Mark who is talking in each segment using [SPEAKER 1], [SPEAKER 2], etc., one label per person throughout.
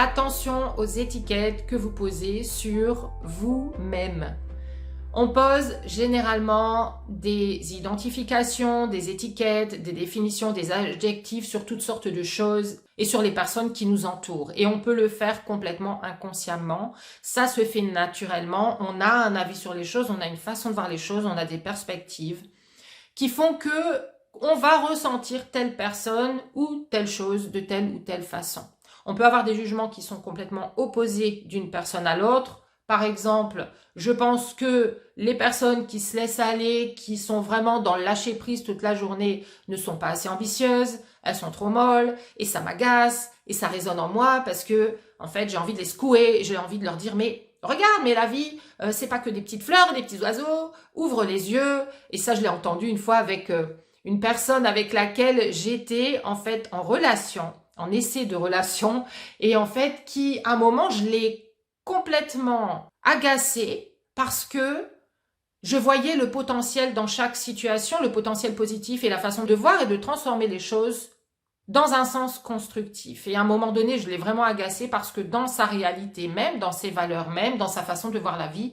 [SPEAKER 1] Attention aux étiquettes que vous posez sur vous-même. On pose généralement des identifications, des étiquettes, des définitions, des adjectifs sur toutes sortes de choses et sur les personnes qui nous entourent. Et on peut le faire complètement inconsciemment. Ça se fait naturellement. On a un avis sur les choses, on a une façon de voir les choses, on a des perspectives qui font que on va ressentir telle personne ou telle chose de telle ou telle façon. On peut avoir des jugements qui sont complètement opposés d'une personne à l'autre. Par exemple, je pense que les personnes qui se laissent aller, qui sont vraiment dans le lâcher-prise toute la journée, ne sont pas assez ambitieuses, elles sont trop molles, et ça m'agace, et ça résonne en moi parce que, en fait, j'ai envie de les secouer, j'ai envie de leur dire, mais regarde, mais la vie, c'est pas que des petites fleurs, des petits oiseaux, ouvre les yeux. Et ça, je l'ai entendu une fois avec une personne avec laquelle j'étais, en fait, en relation, en essai de relation, et en fait, qui, à un moment, je l'ai complètement agacée parce que je voyais le potentiel dans chaque situation, le potentiel positif et la façon de voir et de transformer les choses dans un sens constructif. Et à un moment donné, je l'ai vraiment agacée parce que dans sa réalité même, dans ses valeurs même, dans sa façon de voir la vie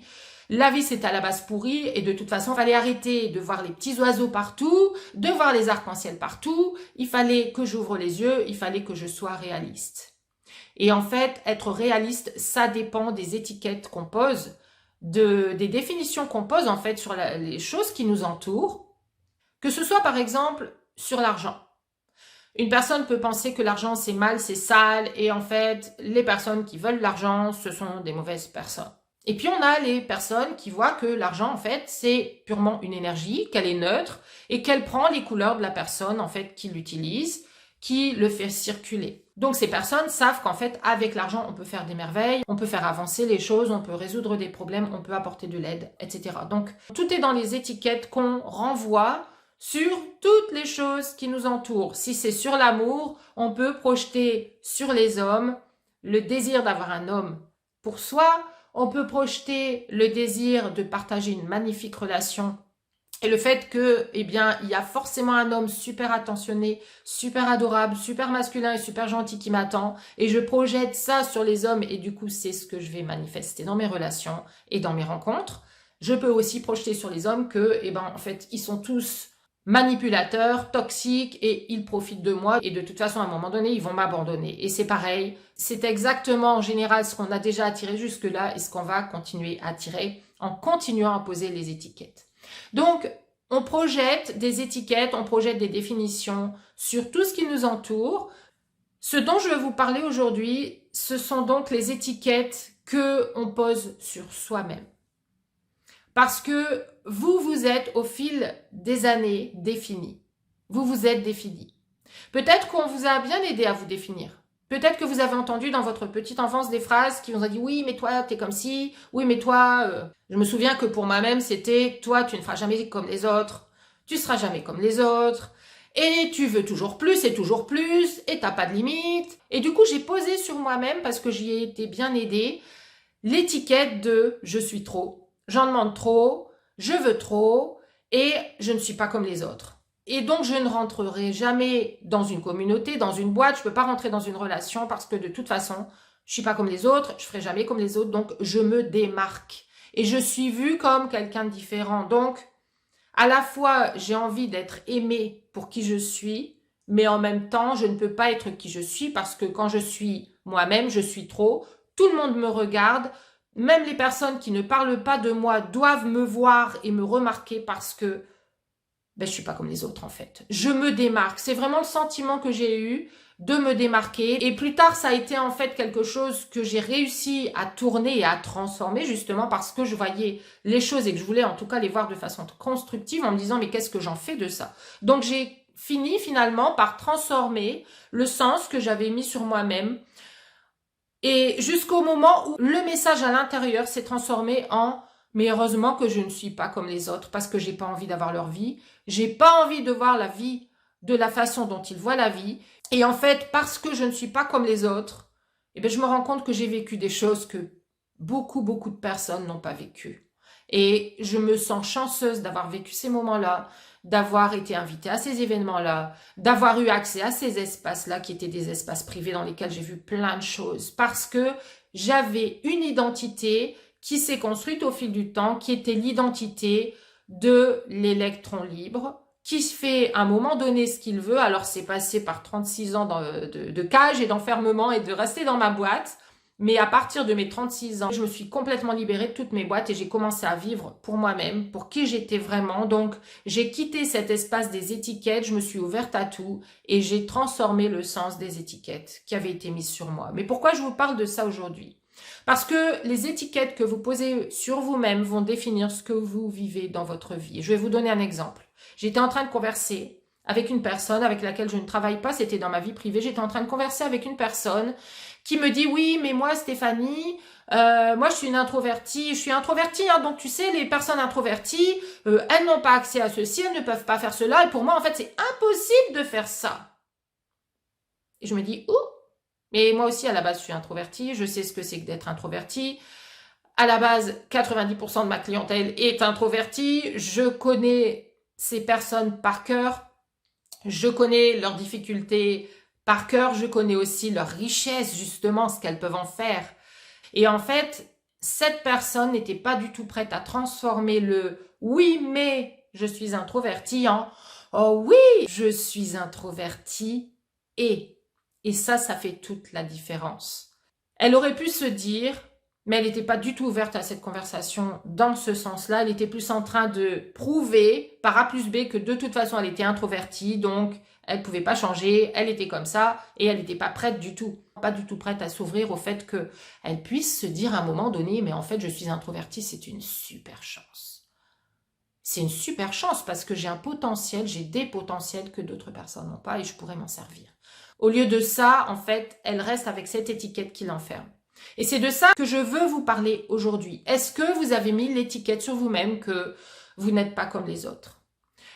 [SPEAKER 1] c'est à la base pourri et de toute façon, il fallait arrêter de voir les petits oiseaux partout, de voir les arcs-en-ciel partout. Il fallait que j'ouvre les yeux, il fallait que je sois réaliste. Et en fait, être réaliste, ça dépend des étiquettes qu'on pose, des définitions qu'on pose en fait sur les choses qui nous entourent, que ce soit par exemple sur l'argent. Une personne peut penser que l'argent c'est mal, c'est sale, et en fait, les personnes qui veulent l'argent, ce sont des mauvaises personnes. Et puis on a les personnes qui voient que l'argent en fait c'est purement une énergie, qu'elle est neutre et qu'elle prend les couleurs de la personne en fait qui l'utilise, qui le fait circuler. Donc ces personnes savent qu'en fait avec l'argent on peut faire des merveilles, on peut faire avancer les choses, on peut résoudre des problèmes, on peut apporter de l'aide, etc. Donc tout est dans les étiquettes qu'on renvoie sur toutes les choses qui nous entourent. Si c'est sur l'amour, on peut projeter sur les hommes le désir d'avoir un homme pour soi. On peut projeter le désir de partager une magnifique relation et le fait que, eh bien, il y a forcément un homme super attentionné, super adorable, super masculin et super gentil qui m'attend et je projette ça sur les hommes et du coup, c'est ce que je vais manifester dans mes relations et dans mes rencontres. Je peux aussi projeter sur les hommes que, eh ben, en fait, ils sont tous manipulateurs, toxiques et ils profitent de moi et de toute façon à un moment donné ils vont m'abandonner et c'est pareil, c'est exactement en général ce qu'on a déjà attiré jusque-là et ce qu'on va continuer à attirer en continuant à poser les étiquettes. Donc on projette des étiquettes, on projette des définitions sur tout ce qui nous entoure. Ce dont je vais vous parler aujourd'hui, ce sont donc les étiquettes que on pose sur soi-même. Parce que vous êtes au fil des années défini. Vous vous êtes défini. Peut-être qu'on vous a bien aidé à vous définir. Peut-être que vous avez entendu dans votre petite enfance des phrases qui vous ont dit « Oui, mais toi, t'es comme ci. Oui, mais toi... Je me souviens que pour moi-même, c'était « Toi, tu ne feras jamais comme les autres. Tu seras jamais comme les autres. Et tu veux toujours plus et t'as pas de limite. » Et du coup, j'ai posé sur moi-même, parce que j'y ai été bien aidée, l'étiquette de « Je suis trop ». J'en demande trop, je veux trop et je ne suis pas comme les autres. Et donc, je ne rentrerai jamais dans une communauté, dans une boîte. Je ne peux pas rentrer dans une relation parce que de toute façon, je suis pas comme les autres, je ferai jamais comme les autres. Donc, je me démarque. Et je suis vue comme quelqu'un de différent. Donc, à la fois, j'ai envie d'être aimée pour qui je suis, mais en même temps, je ne peux pas être qui je suis parce que quand je suis moi-même, je suis trop. Tout le monde me regarde. Même les personnes qui ne parlent pas de moi doivent me voir et me remarquer parce que je suis pas comme les autres en fait. Je me démarque. C'est vraiment le sentiment que j'ai eu de me démarquer. Et plus tard, ça a été en fait quelque chose que j'ai réussi à tourner et à transformer justement parce que je voyais les choses et que je voulais en tout cas les voir de façon constructive en me disant mais qu'est-ce que j'en fais de ça? Donc j'ai fini finalement par transformer le sens que j'avais mis sur moi-même. Et jusqu'au moment où le message à l'intérieur s'est transformé en « mais heureusement que je ne suis pas comme les autres parce que j'ai pas envie d'avoir leur vie, j'ai pas envie de voir la vie de la façon dont ils voient la vie. Et en fait, parce que je ne suis pas comme les autres, je me rends compte que j'ai vécu des choses que beaucoup de personnes n'ont pas vécues. Et je me sens chanceuse d'avoir vécu ces moments-là, d'avoir été invitée à ces événements-là, d'avoir eu accès à ces espaces-là qui étaient des espaces privés dans lesquels j'ai vu plein de choses parce que j'avais une identité qui s'est construite au fil du temps, qui était l'identité de l'électron libre, qui fait à un moment donné ce qu'il veut. Alors c'est passé par 36 ans de cage et d'enfermement et de rester dans ma boîte. Mais à partir de mes 36 ans, je me suis complètement libérée de toutes mes boîtes et j'ai commencé à vivre pour moi-même, pour qui j'étais vraiment. Donc, j'ai quitté cet espace des étiquettes, je me suis ouverte à tout et j'ai transformé le sens des étiquettes qui avaient été mises sur moi. Mais pourquoi je vous parle de ça aujourd'hui? Parce que les étiquettes que vous posez sur vous-même vont définir ce que vous vivez dans votre vie. Je vais vous donner un exemple. J'étais en train de converser avec une personne avec laquelle je ne travaille pas, c'était dans ma vie privée. J'étais en train de converser avec une personne qui me dit « Oui, mais moi, Stéphanie, moi, je suis une introvertie. Je suis introvertie, hein, donc tu sais, les personnes introverties, elles n'ont pas accès à ceci, elles ne peuvent pas faire cela. Et pour moi, en fait, c'est impossible de faire ça. » Et je me dis « Oh, mais moi aussi, à la base, je suis introvertie. Je sais ce que c'est que d'être introvertie. À la base, 90% de ma clientèle est introvertie. Je connais ces personnes par cœur. Je connais leurs difficultés par cœur, je connais aussi leur richesse, justement, ce qu'elles peuvent en faire. Et en fait, cette personne n'était pas du tout prête à transformer le « oui, mais je suis introvertie » en « oh oui, je suis introvertie et… » Et ça fait toute la différence. Elle aurait pu se dire, mais elle n'était pas du tout ouverte à cette conversation dans ce sens-là. Elle était plus en train de prouver par A plus B que de toute façon, elle était introvertie, donc elle ne pouvait pas changer, elle était comme ça et elle n'était pas prête du tout. Pas du tout prête à s'ouvrir au fait qu'elle puisse se dire à un moment donné, mais en fait, je suis introvertie, c'est une super chance. C'est une super chance parce que j'ai un potentiel, j'ai des potentiels que d'autres personnes n'ont pas et je pourrais m'en servir. Au lieu de ça, en fait, elle reste avec cette étiquette qui l'enferme. Et c'est de ça que je veux vous parler aujourd'hui. Est-ce que vous avez mis l'étiquette sur vous-même que vous n'êtes pas comme les autres?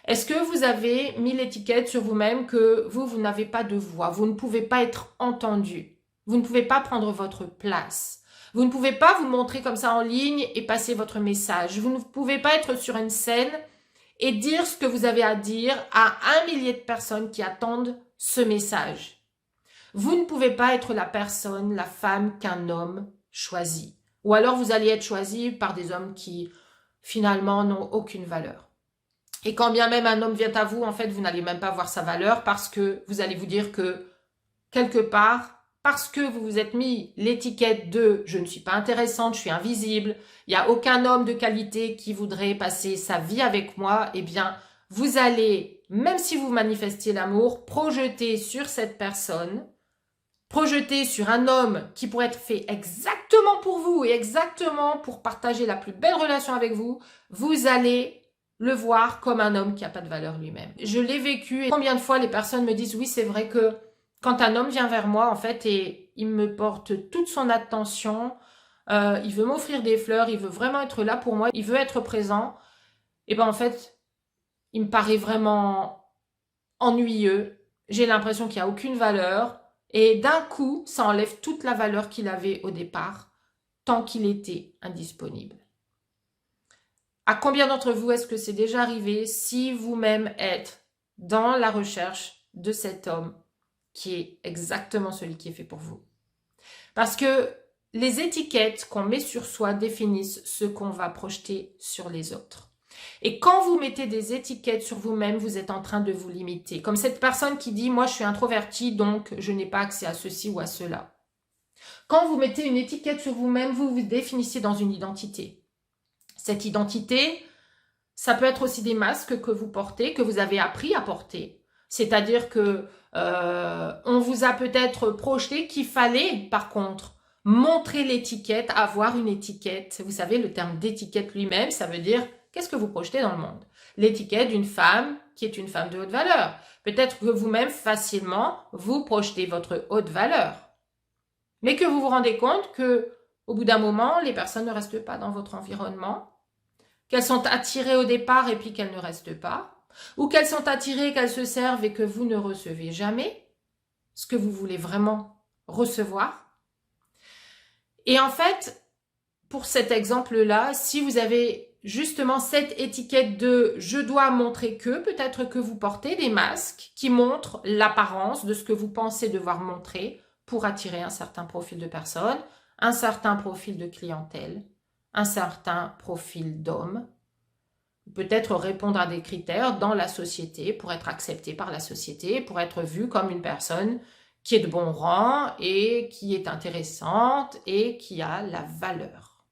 [SPEAKER 1] Est-ce que vous avez mis l'étiquette sur vous-même que vous n'avez pas de voix, vous ne pouvez pas être entendu, vous ne pouvez pas prendre votre place, vous ne pouvez pas vous montrer comme ça en ligne et passer votre message, vous ne pouvez pas être sur une scène et dire ce que vous avez à dire à 1 millier de personnes qui attendent ce message. Vous ne pouvez pas être la personne, la femme qu'un homme choisit. Ou alors vous allez être choisi par des hommes qui finalement n'ont aucune valeur. Et quand bien même un homme vient à vous, en fait, vous n'allez même pas voir sa valeur parce que vous allez vous dire que, quelque part, parce que vous vous êtes mis l'étiquette de « je ne suis pas intéressante, je suis invisible, il n'y a aucun homme de qualité qui voudrait passer sa vie avec moi », eh bien, vous allez, même si vous manifestiez l'amour, projeter sur cette personne, projeter sur un homme qui pourrait être fait exactement pour vous et exactement pour partager la plus belle relation avec vous, vous allez le voir comme un homme qui n'a pas de valeur lui-même. Je l'ai vécu et combien de fois les personnes me disent « oui, c'est vrai que quand un homme vient vers moi, en fait, et il me porte toute son attention, il veut m'offrir des fleurs, il veut vraiment être là pour moi, il veut être présent, et ben en fait, il me paraît vraiment ennuyeux, j'ai l'impression qu'il n'y a aucune valeur, et d'un coup, ça enlève toute la valeur qu'il avait au départ, tant qu'il était indisponible. » À combien d'entre vous est-ce que c'est déjà arrivé si vous-même êtes dans la recherche de cet homme qui est exactement celui qui est fait pour vous? Parce que les étiquettes qu'on met sur soi définissent ce qu'on va projeter sur les autres. Et quand vous mettez des étiquettes sur vous-même, vous êtes en train de vous limiter. Comme cette personne qui dit « moi je suis introvertie, donc je n'ai pas accès à ceci ou à cela ». Quand vous mettez une étiquette sur vous-même, vous vous définissez dans une identité. Cette identité, ça peut être aussi des masques que vous portez, que vous avez appris à porter. C'est-à-dire que on vous a peut-être projeté qu'il fallait, par contre, montrer l'étiquette, avoir une étiquette. Vous savez, le terme d'étiquette lui-même, ça veut dire qu'est-ce que vous projetez dans le monde. L'étiquette d'une femme qui est une femme de haute valeur. Peut-être que vous-même, facilement, vous projetez votre haute valeur. Mais que vous vous rendez compte que au bout d'un moment, les personnes ne restent pas dans votre environnement, qu'elles sont attirées au départ et puis qu'elles ne restent pas, ou qu'elles sont attirées, qu'elles se servent et que vous ne recevez jamais ce que vous voulez vraiment recevoir. Et en fait, pour cet exemple-là, si vous avez justement cette étiquette de « je dois montrer que », peut-être que vous portez des masques qui montrent l'apparence de ce que vous pensez devoir montrer pour attirer un certain profil de personnes, un certain profil de clientèle, un certain profil d'homme, peut-être répondre à des critères dans la société pour être accepté par la société, pour être vu comme une personne qui est de bon rang et qui est intéressante et qui a la valeur.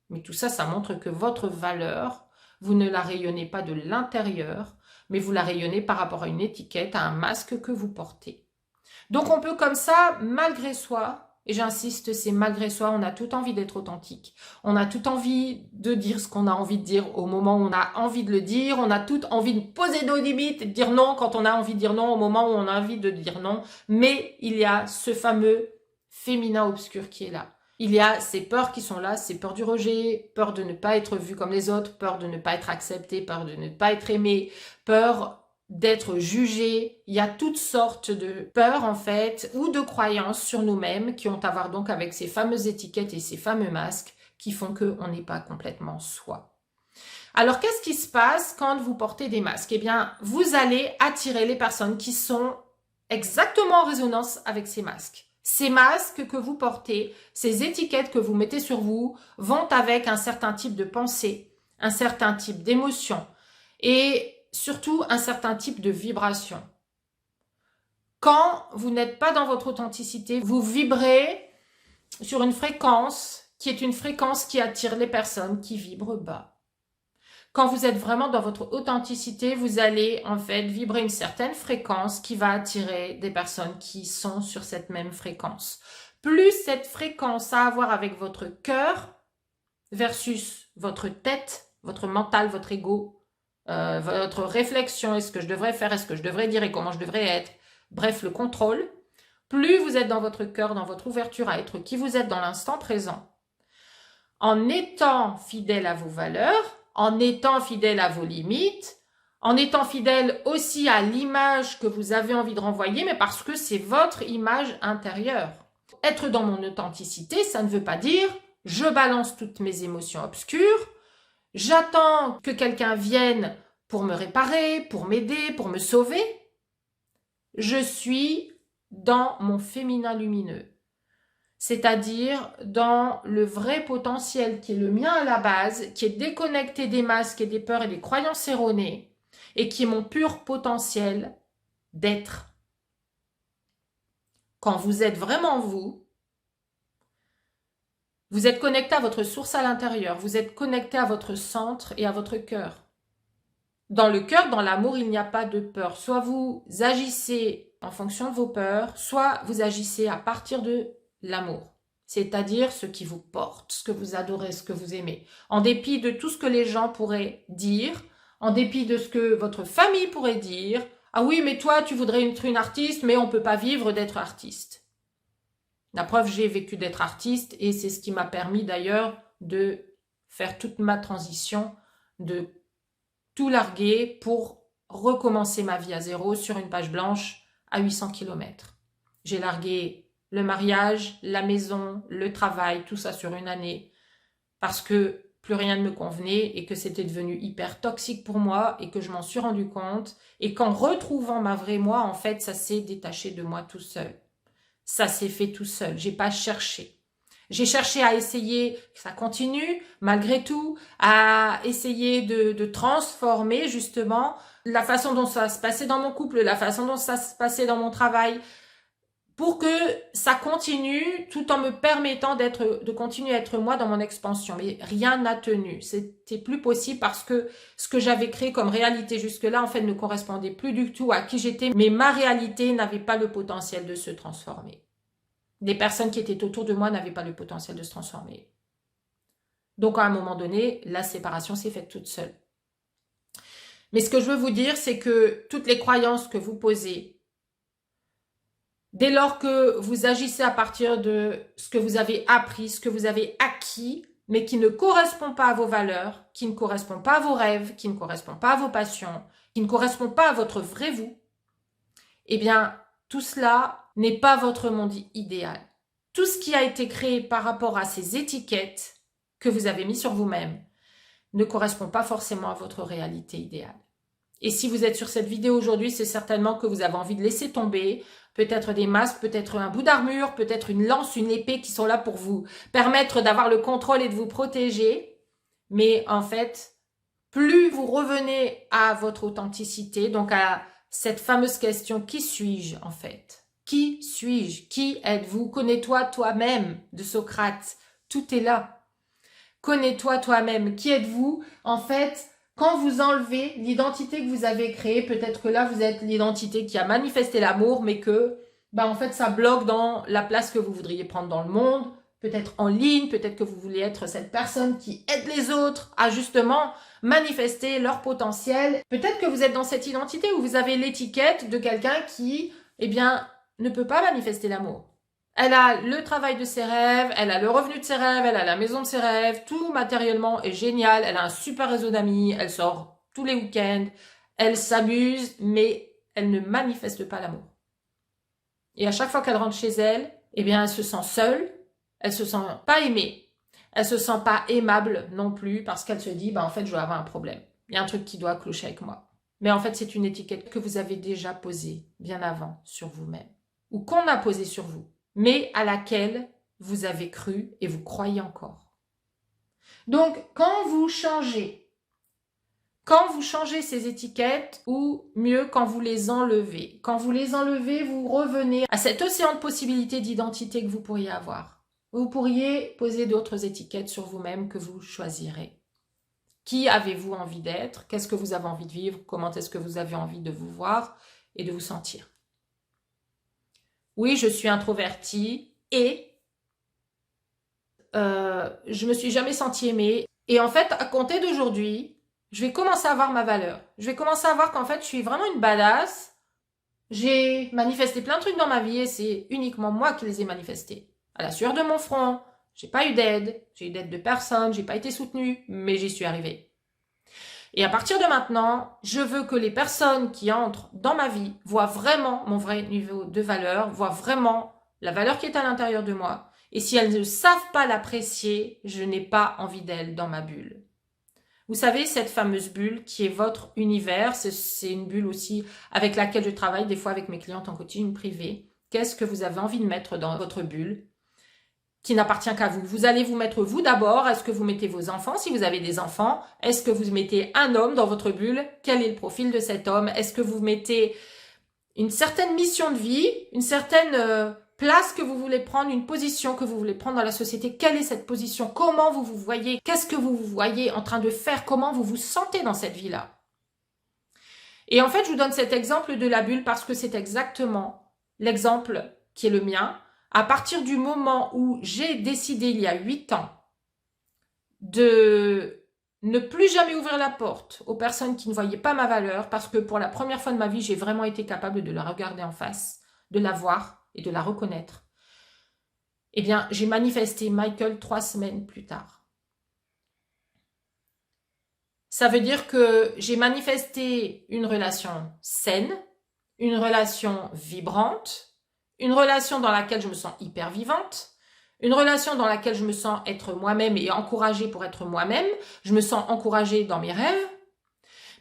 [SPEAKER 1] Mais tout ça, ça montre que votre valeur, vous ne la rayonnez pas de l'intérieur, mais vous la rayonnez par rapport à une étiquette, à un masque que vous portez. Donc on peut comme ça, malgré soi, et j'insiste, c'est malgré soi, on a tout envie d'être authentique. On a tout envie de dire ce qu'on a envie de dire au moment où on a envie de le dire. On a tout envie de poser nos limites et de dire non quand on a envie de dire non au moment où on a envie de dire non. Mais il y a ce fameux féminin obscur qui est là. Il y a ces peurs qui sont là, ces peurs du rejet, peur de ne pas être vu comme les autres, peur de ne pas être accepté, peur de ne pas être aimé, peur d'être jugé. Il y a toutes sortes de peurs en fait ou de croyances sur nous-mêmes qui ont à voir donc avec ces fameuses étiquettes et ces fameux masques qui font qu'on n'est pas complètement soi. Alors qu'est-ce qui se passe quand vous portez des masques? Eh bien, vous allez attirer les personnes qui sont exactement en résonance avec ces masques. Ces masques que vous portez, ces étiquettes que vous mettez sur vous vont avec un certain type de pensée, un certain type d'émotion et surtout un certain type de vibration. Quand vous n'êtes pas dans votre authenticité, vous vibrez sur une fréquence qui est une fréquence qui attire les personnes qui vibrent bas. Quand vous êtes vraiment dans votre authenticité, vous allez en fait vibrer une certaine fréquence qui va attirer des personnes qui sont sur cette même fréquence. Plus cette fréquence a à voir avec votre cœur versus votre tête, votre mental, votre ego, votre réflexion, est-ce que je devrais faire, est-ce que je devrais dire et comment je devrais être, bref, le contrôle, plus vous êtes dans votre cœur, dans votre ouverture à être qui vous êtes dans l'instant présent, en étant fidèle à vos valeurs, en étant fidèle à vos limites, en étant fidèle aussi à l'image que vous avez envie de renvoyer, mais parce que c'est votre image intérieure. Être dans mon authenticité, ça ne veut pas dire je balance toutes mes émotions obscures, j'attends que quelqu'un vienne pour me réparer, pour m'aider, pour me sauver. Je suis dans mon féminin lumineux, c'est-à-dire dans le vrai potentiel qui est le mien à la base, qui est déconnecté des masques et des peurs et des croyances erronées, et qui est mon pur potentiel d'être. Quand vous êtes vraiment vous, vous êtes connecté à votre source à l'intérieur, vous êtes connecté à votre centre et à votre cœur. Dans le cœur, dans l'amour, il n'y a pas de peur. Soit vous agissez en fonction de vos peurs, soit vous agissez à partir de l'amour. C'est-à-dire ce qui vous porte, ce que vous adorez, ce que vous aimez. En dépit de tout ce que les gens pourraient dire, en dépit de ce que votre famille pourrait dire. Ah oui, mais toi, tu voudrais être une artiste, mais on ne peut pas vivre d'être artiste. La preuve, j'ai vécu d'être artiste et c'est ce qui m'a permis d'ailleurs de faire toute ma transition, de tout larguer pour recommencer ma vie à zéro sur une page blanche à 800 km. J'ai largué le mariage, la maison, le travail, tout ça sur une année parce que plus rien ne me convenait et que c'était devenu hyper toxique pour moi et que je m'en suis rendu compte et qu'en retrouvant ma vraie moi, en fait, ça s'est détaché de moi tout seul. Ça s'est fait tout seul, j'ai pas cherché. J'ai cherché à essayer, ça continue malgré tout, à essayer de transformer justement la façon dont ça se passait dans mon couple, la façon dont ça se passait dans mon travail, pour que ça continue tout en me permettant de continuer à être moi dans mon expansion. Mais rien n'a tenu, c'était plus possible parce que ce que j'avais créé comme réalité jusque-là, en fait, ne correspondait plus du tout à qui j'étais, mais ma réalité n'avait pas le potentiel de se transformer. Les personnes qui étaient autour de moi n'avaient pas le potentiel de se transformer. Donc, à un moment donné, la séparation s'est faite toute seule. Mais ce que je veux vous dire, c'est que toutes les croyances que vous posez, dès lors que vous agissez à partir de ce que vous avez appris, ce que vous avez acquis, mais qui ne correspond pas à vos valeurs, qui ne correspond pas à vos rêves, qui ne correspond pas à vos passions, qui ne correspond pas à votre vrai vous, eh bien, tout cela n'est pas votre monde idéal. Tout ce qui a été créé par rapport à ces étiquettes que vous avez mis sur vous-même, ne correspond pas forcément à votre réalité idéale. Et si vous êtes sur cette vidéo aujourd'hui, c'est certainement que vous avez envie de laisser tomber peut-être des masques, peut-être un bout d'armure, peut-être une lance, une épée qui sont là pour vous permettre d'avoir le contrôle et de vous protéger. Mais en fait, plus vous revenez à votre authenticité, donc à cette fameuse question, qui suis-je en fait? Qui suis-je? Qui êtes-vous? Connais-toi toi-même de Socrate. Tout est là. Connais-toi toi-même. Qui êtes-vous? En fait, quand vous enlevez l'identité que vous avez créée, peut-être que là, vous êtes l'identité qui a manifesté l'amour, mais que, en fait, ça bloque dans la place que vous voudriez prendre dans le monde, peut-être en ligne, peut-être que vous voulez être cette personne qui aide les autres à justement manifester leur potentiel. Peut-être que vous êtes dans cette identité où vous avez l'étiquette de quelqu'un qui, ne peut pas manifester l'amour. Elle a le travail de ses rêves, elle a le revenu de ses rêves, elle a la maison de ses rêves, tout matériellement est génial, elle a un super réseau d'amis, elle sort tous les week-ends, elle s'amuse, mais elle ne manifeste pas l'amour. Et à chaque fois qu'elle rentre chez elle, elle se sent seule, elle se sent pas aimée, elle se sent pas aimable non plus parce qu'elle se dit, en fait, je dois avoir un problème. Il y a un truc qui doit clocher avec moi. Mais en fait, c'est une étiquette que vous avez déjà posée bien avant sur vous-même ou qu'on a posée sur vous, mais à laquelle vous avez cru et vous croyez encore. Donc, quand vous changez ces étiquettes, ou mieux, quand vous les enlevez, vous revenez à cet océan de possibilités d'identité que vous pourriez avoir. Vous pourriez poser d'autres étiquettes sur vous-même que vous choisirez. Qui avez-vous envie d'être? Qu'est-ce que vous avez envie de vivre? Comment est-ce que vous avez envie de vous voir et de vous sentir? Oui, je suis introvertie et je me suis jamais sentie aimée. Et en fait, à compter d'aujourd'hui, je vais commencer à voir ma valeur. Je vais commencer à voir qu'en fait, je suis vraiment une badass. J'ai manifesté plein de trucs dans ma vie et c'est uniquement moi qui les ai manifestés. À la sueur de mon front, j'ai pas eu d'aide. J'ai eu d'aide de personne, j'ai pas été soutenue, mais j'y suis arrivée. Et à partir de maintenant, je veux que les personnes qui entrent dans ma vie voient vraiment mon vrai niveau de valeur, voient vraiment la valeur qui est à l'intérieur de moi. Et si elles ne savent pas l'apprécier, je n'ai pas envie d'elles dans ma bulle. Vous savez, cette fameuse bulle qui est votre univers, c'est une bulle aussi avec laquelle je travaille des fois avec mes clientes en coaching privé. Qu'est-ce que vous avez envie de mettre dans votre bulle qui n'appartient qu'à vous? Vous allez vous mettre vous d'abord. Est-ce que vous mettez vos enfants si vous avez des enfants? Est-ce que vous mettez un homme dans votre bulle? Quel est le profil de cet homme? Est-ce que vous mettez une certaine mission de vie, une certaine place que vous voulez prendre, une position que vous voulez prendre dans la société? Quelle est cette position? Comment vous vous voyez? Qu'est-ce que vous vous voyez en train de faire? Comment vous vous sentez dans cette vie-là? Et en fait, je vous donne cet exemple de la bulle parce que c'est exactement l'exemple qui est le mien. À partir du moment où j'ai décidé il y a 8 ans de ne plus jamais ouvrir la porte aux personnes qui ne voyaient pas ma valeur, parce que pour la première fois de ma vie, j'ai vraiment été capable de la regarder en face, de la voir et de la reconnaître, j'ai manifesté Michael 3 semaines plus tard. Ça veut dire que j'ai manifesté une relation saine, une relation vibrante, une relation dans laquelle je me sens hyper vivante, une relation dans laquelle je me sens être moi-même et encouragée pour être moi-même, je me sens encouragée dans mes rêves,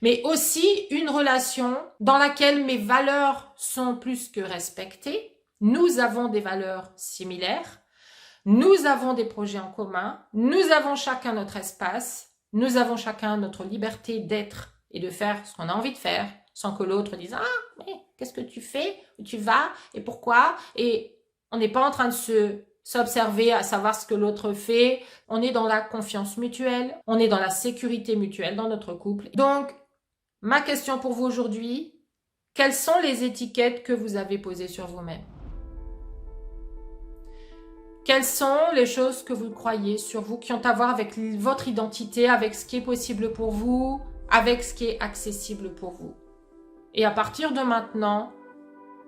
[SPEAKER 1] mais aussi une relation dans laquelle mes valeurs sont plus que respectées. Nous avons des valeurs similaires, nous avons des projets en commun, nous avons chacun notre espace, nous avons chacun notre liberté d'être et de faire ce qu'on a envie de faire, sans que l'autre dise « Ah, mais qu'est-ce que tu fais? Où tu vas? Et pourquoi ?» Et on n'est pas en train de s'observer à savoir ce que l'autre fait. On est dans la confiance mutuelle, on est dans la sécurité mutuelle dans notre couple. Donc, ma question pour vous aujourd'hui, quelles sont les étiquettes que vous avez posées sur vous-même? Quelles sont les choses que vous croyez sur vous qui ont à voir avec votre identité, avec ce qui est possible pour vous, avec ce qui est accessible pour vous? Et à partir de maintenant,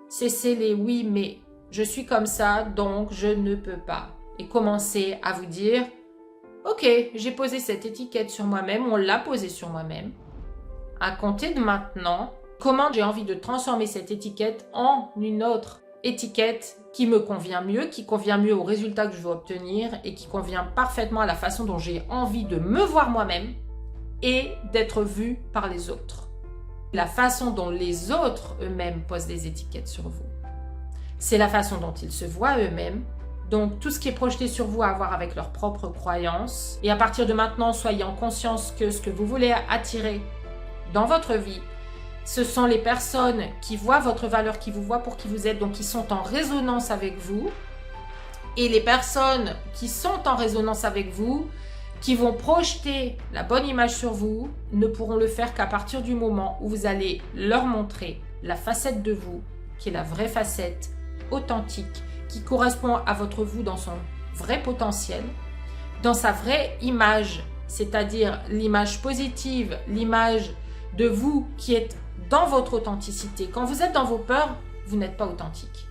[SPEAKER 1] cessez les oui mais. Je suis comme ça, donc je ne peux pas. Et commencez à vous dire, ok, j'ai posé cette étiquette sur moi-même, on l'a posée sur moi-même. À compter de maintenant, comment j'ai envie de transformer cette étiquette en une autre étiquette qui me convient mieux, qui convient mieux au résultat que je veux obtenir et qui convient parfaitement à la façon dont j'ai envie de me voir moi-même et d'être vu par les autres. La façon dont les autres eux-mêmes posent des étiquettes sur vous. C'est la façon dont ils se voient eux-mêmes. Donc tout ce qui est projeté sur vous a à voir avec leurs propres croyances. Et à partir de maintenant, soyez en conscience que ce que vous voulez attirer dans votre vie, ce sont les personnes qui voient votre valeur, qui vous voient pour qui vous êtes, donc qui sont en résonance avec vous. Et les personnes qui sont en résonance avec vous, qui vont projeter la bonne image sur vous, ne pourront le faire qu'à partir du moment où vous allez leur montrer la facette de vous, qui est la vraie facette, authentique, qui correspond à votre vous dans son vrai potentiel, dans sa vraie image, c'est-à-dire l'image positive, l'image de vous qui est dans votre authenticité. Quand vous êtes dans vos peurs, vous n'êtes pas authentique.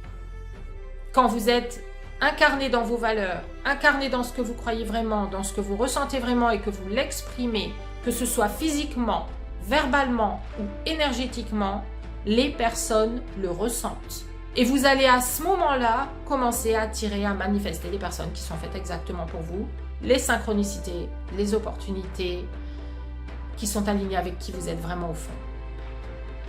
[SPEAKER 1] Quand vous êtes incarné dans vos valeurs, incarné dans ce que vous croyez vraiment, dans ce que vous ressentez vraiment et que vous l'exprimez, que ce soit physiquement, verbalement ou énergétiquement, les personnes le ressentent. Et vous allez à ce moment-là commencer à attirer, à manifester les personnes qui sont faites exactement pour vous, les synchronicités, les opportunités qui sont alignées avec qui vous êtes vraiment au fond.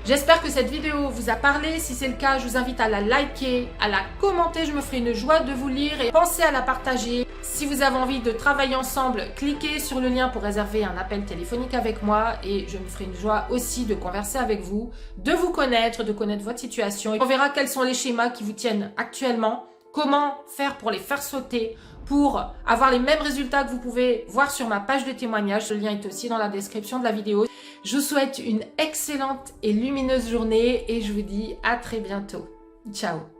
[SPEAKER 1] J'espère que cette vidéo vous a parlé. Si c'est le cas, je vous invite à la liker, à la commenter. Je me ferai une joie de vous lire et pensez à la partager. Si vous avez envie de travailler ensemble, cliquez sur le lien pour réserver un appel téléphonique avec moi et je me ferai une joie aussi de converser avec vous, de vous connaître, de connaître votre situation. Et on verra quels sont les schémas qui vous tiennent actuellement, comment faire pour les faire sauter, pour avoir les mêmes résultats que vous pouvez voir sur ma page de témoignage. Le lien est aussi dans la description de la vidéo. Je vous souhaite une excellente et lumineuse journée et je vous dis à très bientôt. Ciao!